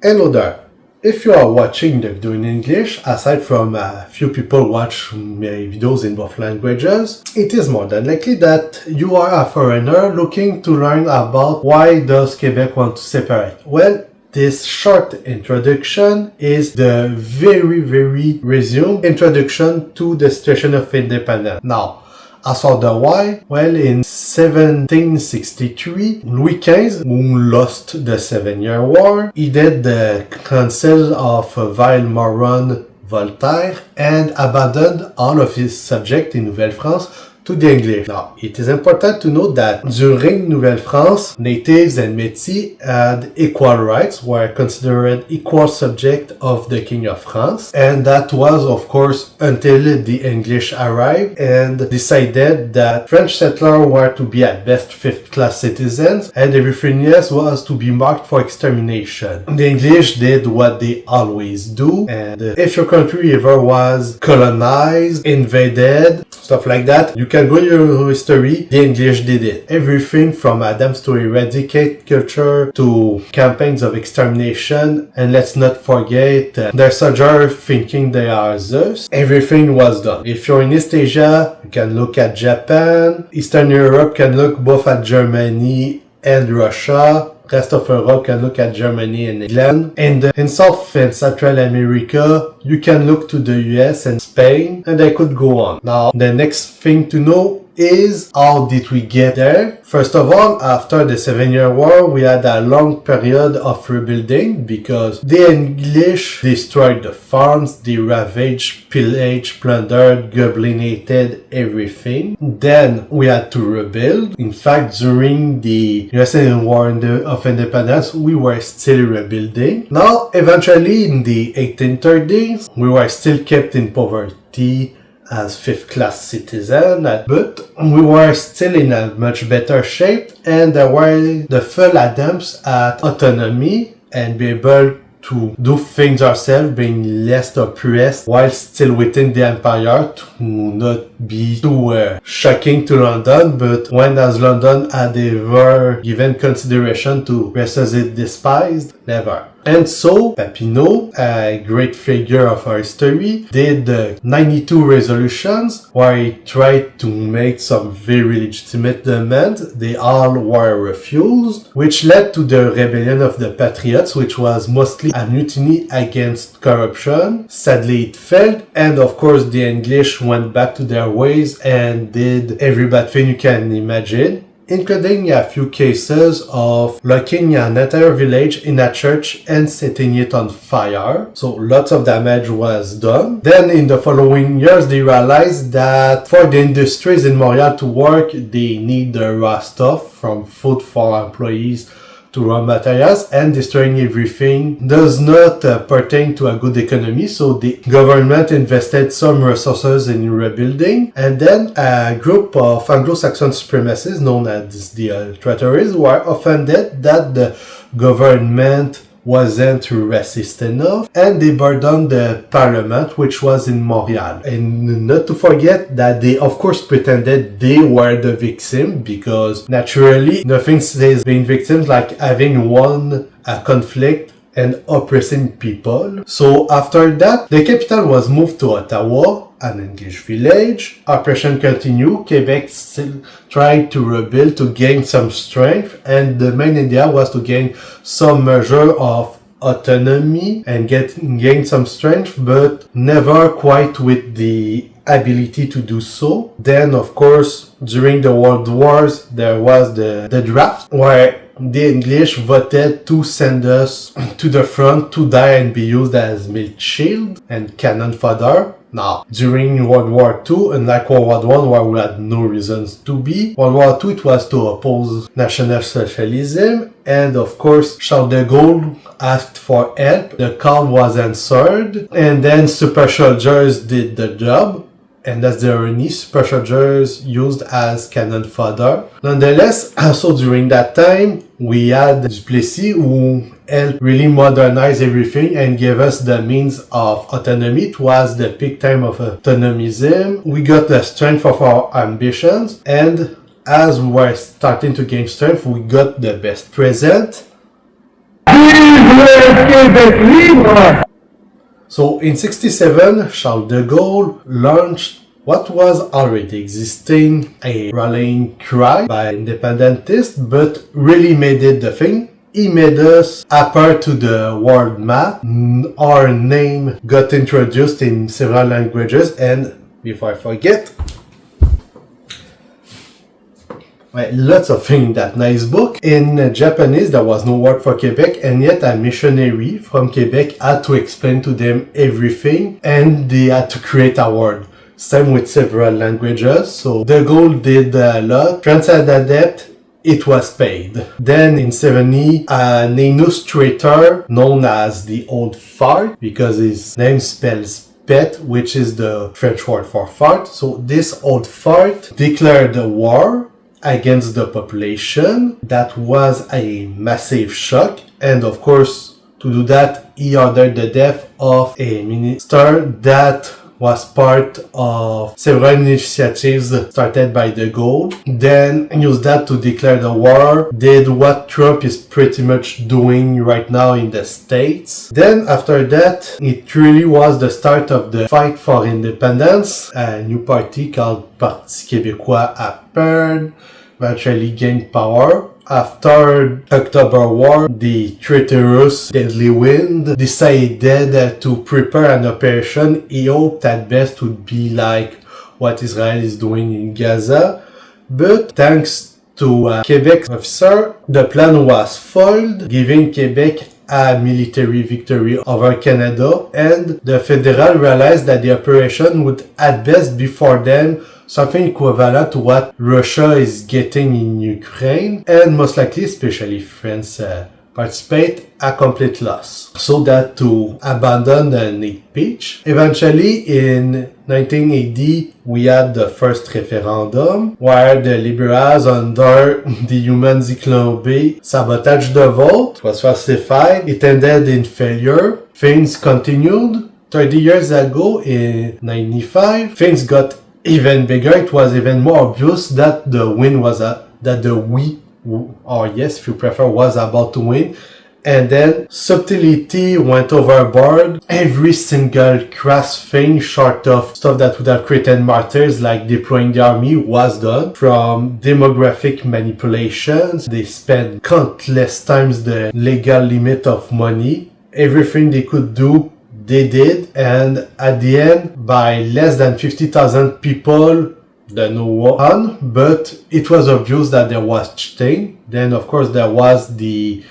Hello there. If you are watching the video in English, aside from a few people watch my videos in both languages, it is more than likely that you are a foreigner looking to learn about why does Quebec want to separate. Well, this short introduction is the very resumed introduction to the situation of independence. Now, as for the why, well, in 1763, Louis XV, who lost the 7-Year War, he did the Council of Vilmorin Voltaire and abandoned all of his subjects in Nouvelle-France to the English. Now, it is important to note that during Nouvelle-France, natives and métis had equal rights, were considered equal subject of the King of France, and that was, of course, until the English arrived and decided that French settlers were to be at best fifth-class citizens, and everything else was to be marked for extermination. The English did what they always do, and if your country ever was colonized, invaded, stuff like that, you can go your history, the English did it. Everything from attempts to eradicate culture to campaigns of extermination, and let's not forget their soldiers thinking they are Zeus. Everything was done. If you're in East Asia, you can look at Japan. Eastern Europe can look both at Germany and Russia. Rest of Europe can look at Germany and England. And in South and Central America, you can look to the US and Spain, and I could go on. Now, the next thing to know is how did we get there? First of all, after the 7-Year War, we had a long period of rebuilding because the English destroyed the farms, they ravaged, pillaged, plundered, goblinated everything. Then we had to rebuild. In fact, during the US War of Independence, we were still rebuilding. Now, eventually in the 1830s, we were still kept in poverty as fifth-class citizen, but we were still in a much better shape, and there were the full attempts at autonomy and be able to do things ourselves, being less oppressed while still within the empire, to not be too shocking to London, but when as London had ever given consideration to races it despised? Never. And so, Papineau, a great figure of our history, did 92 resolutions where he tried to make some very legitimate demands. They all were refused, which led to the rebellion of the Patriots, which was mostly a mutiny against corruption. Sadly, it failed, and of course the English went back to their ways and did every bad thing you can imagine, including a few cases of locking an entire village in a church and setting it on fire. So lots of damage was done. Then in the following years, they realized that for the industries in Montreal to work, they need the raw stuff, from food for employees to raw materials, and destroying everything does not pertain to a good economy, so the government invested some resources in rebuilding, and then a group of Anglo-Saxon supremacists known as the Traitors were offended that the government wasn't racist enough, and they burned down the parliament, which was in Montreal. And not to forget that they of course pretended they were the victim, because naturally nothing says being victims like having won a conflict and oppressing people. So after that, the capital was moved to Ottawa, an English village. Operation continued. Quebec still tried to rebuild to gain some strength, and the main idea was to gain some measure of autonomy and gain some strength, but never quite with the ability to do so. Then, of course, during the World Wars, there was the draft where the English voted to send us to the front to die and be used as milk shield and cannon fodder. Now, during World War II, unlike World War I, where we had no reasons to be, World War II, it was to oppose National Socialism, and of course, Charles de Gaulle asked for help. The call was answered, and then super soldiers did the job. And that's the irony, super soldiers used as cannon fodder. Nonetheless, also during that time, we had Duplessis who helped really modernize everything and gave us the means of autonomy. It was the peak time of autonomism. We got the strength of our ambitions, and as we were starting to gain strength, we got the best present. le Québec libre! So in 67, Charles de Gaulle launched what was already existing, a rallying cry by independentists, but really made it the thing. He made us appear to the world map. Our name got introduced in several languages, and before I forget, lots of things in that nice book. In Japanese, there was no word for Quebec, and yet a missionary from Quebec had to explain to them everything, and they had to create a word. Same with several languages, so De Gaulle did a lot. France had a debt, it was paid. Then in 70, an illustrator known as the Old Fart, because his name spells pet, which is the French word for fart. So this Old Fart declared a war against the population. That was a massive shock, and of course, to do that, he ordered the death of a minister that was part of several initiatives started by De Gaulle. Then used that to declare the war, did what Trump is pretty much doing right now in the States. Then after that, it really was the start of the fight for independence. A new party called Parti Québécois appeared, eventually gained power. After October War, the traitorous Deadly Wind decided to prepare an operation he hoped at best would be like what Israel is doing in Gaza. But thanks to a Quebec officer, the plan was foiled, giving Quebec a military victory over Canada, and the Federal realized that the operation would at best be for them something equivalent to what Russia is getting in Ukraine, and most likely, especially France, participate, a complete loss. So that to abandon the neat pitch. Eventually, in 1980, we had the first referendum, where the liberals under the Human Zyklon sabotaged the vote. It was falsified. It ended in failure. Things continued. 30 years ago, in 95, things got even bigger. It was even more obvious that the win was that the we, or yes, if you prefer, was about to win. And then subtlety went overboard. Every single crass thing short of stuff that would have created martyrs, like deploying the army, was done. From demographic manipulations, they spent countless times the legal limit of money. Everything they could do, they did, and at the end, by less than 50,000 people, the no won, but it was obvious that there was cheating. Then, of course, there was the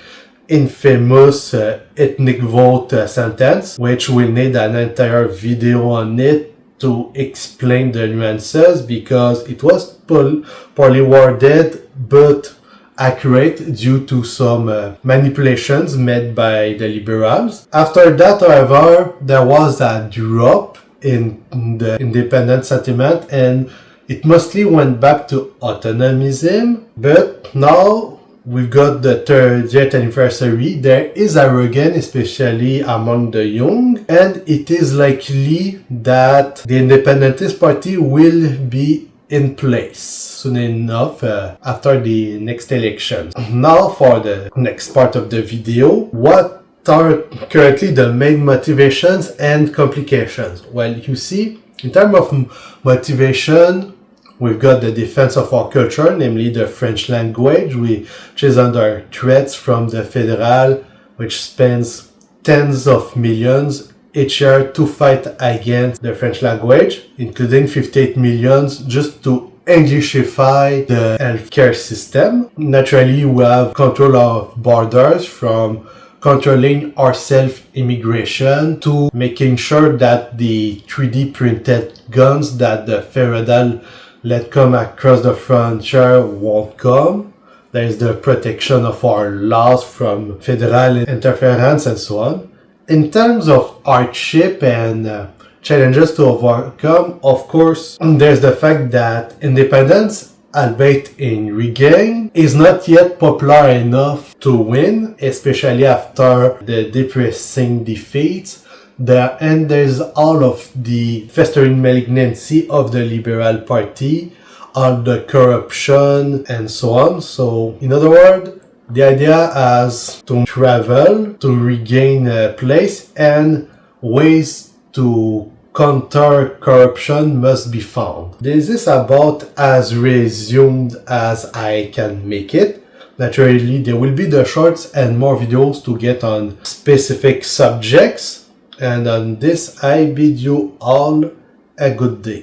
infamous ethnic vote sentence, which will need an entire video on it to explain the nuances, because it was poorly worded, but accurate due to some manipulations made by the liberals. After that, however, there was a drop in the independent sentiment, and it mostly went back to autonomism. But now we've got the 30th anniversary. There is arrogance, especially among the young, and it is likely that the Independentist Party will be in place soon enough after the next election. Now for the next part of the video, what are currently the main motivations and complications? Well, you see, in terms of motivation, we've got the defense of our culture, namely the French language, which is under threats from the federal, which spends tens of millions each year to fight against the French language, including 58 millions just to Englishify the healthcare system. Naturally, we have control of borders, from controlling our self-immigration to making sure that the 3D printed guns that the federal let come across the frontier won't come. There is the protection of our laws from federal interference and so on. In terms of hardship and challenges to overcome, of course, there's the fact that independence, albeit in regain, is not yet popular enough to win, especially after the depressing defeats. And there's all of the festering malignancy of the Liberal Party, all the corruption, and so on. So, in other words, The idea is to travel, to regain a place, and ways to counter corruption must be found. This is about as resumed as I can make it. Naturally, there will be the shorts and more videos to get on specific subjects. And on this, I bid you all a good day.